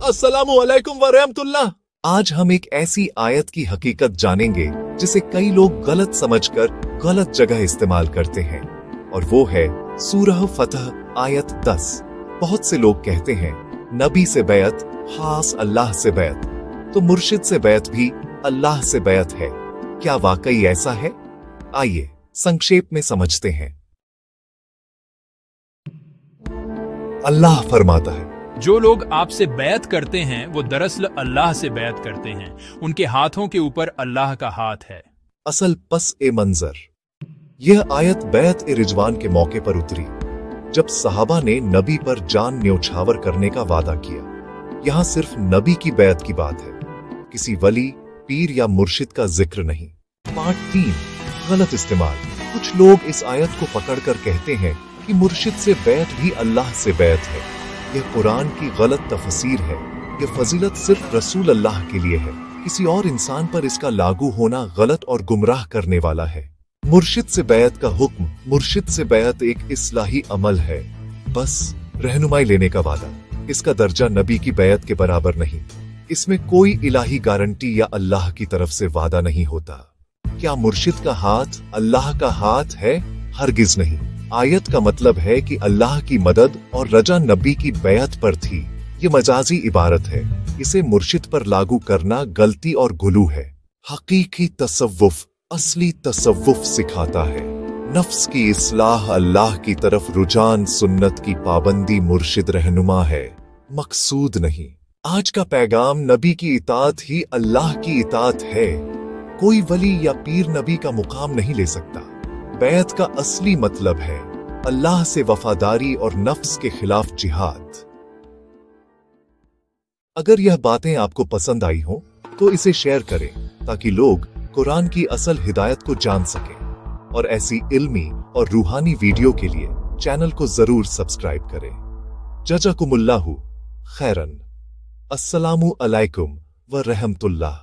अस्सलामु अलैकुम व रहमतुल्लाह। आज हम एक ऐसी आयत की हकीकत जानेंगे जिसे कई लोग गलत समझकर गलत जगह इस्तेमाल करते हैं, और वो है सूरह फतह आयत 10। बहुत से लोग कहते हैं नबी से बैत खास अल्लाह से बैत, तो मुर्शिद से बैत भी अल्लाह से बैत है। क्या वाकई ऐसा है? आइए संक्षेप में समझते हैं। अल्लाह फरमाता है, जो लोग आपसे बैत करते हैं वो दरअसल अल्लाह से बैत करते हैं, उनके हाथों के ऊपर अल्लाह का हाथ है। असल पस ए मंजर। यह आयत बैत ए रिजवान के मौके पर उतरी, जब सहाबा ने नबी पर जान न्योछावर करने का वादा किया। यहां सिर्फ नबी की बैत की बात है, किसी वली, पीर या मुर्शिद का जिक्र नहीं। पार्ट 3, गलत इस्तेमाल। कुछ लोग इस आयत को पकड़कर कहते हैं कि मुर्शिद से बैत भी अल्लाह से बैत है। यह कुरान की गलत तफसीर है। यह फजीलत सिर्फ रसूल अल्लाह के लिए है, किसी और इंसान पर इसका लागू होना गलत और गुमराह करने वाला है। मुर्शिद से बैत का हुक्म, मुर्शिद से बैत एक इस्लाही अमल है, बस रहनुमाई लेने का वादा। इसका दर्जा नबी की बैत के बराबर नहीं। इसमें कोई इलाही गारंटी या अल्लाह की तरफ से वादा नहीं होता। क्या मुर्शिद का हाथ अल्लाह का हाथ है? हरगिज नहीं। आयत का मतलब है कि अल्लाह की मदद और रजा नबी की बैत पर थी। ये मजाजी इबारत है। इसे मुर्शिद पर लागू करना गलती और गुलू है। हकीकी तसव्वुफ, असली तसव्वुफ सिखाता है नफ्स की इस्लाह, अल्लाह की तरफ रुझान, सुन्नत की पाबंदी मुर्शिद रहनुमा है, मकसूद नहीं। आज का पैगाम नबी की इताअत ही अल्लाह की इताअत है। कोई वली या पीर नबी का मुकाम नहीं ले सकता। बैत का असली मतलब है अल्लाह से वफादारी और नफ्स के खिलाफ जिहाद। अगर यह बातें आपको पसंद आई हो तो इसे शेयर करें ताकि लोग कुरान की असल हिदायत को जान सकें, और ऐसी इल्मी और रूहानी वीडियो के लिए चैनल को जरूर सब्सक्राइब करें। जज़ाकुमुल्लाहु खैरन। अस्सलामु अलैकुम व रहमतुल्लाह।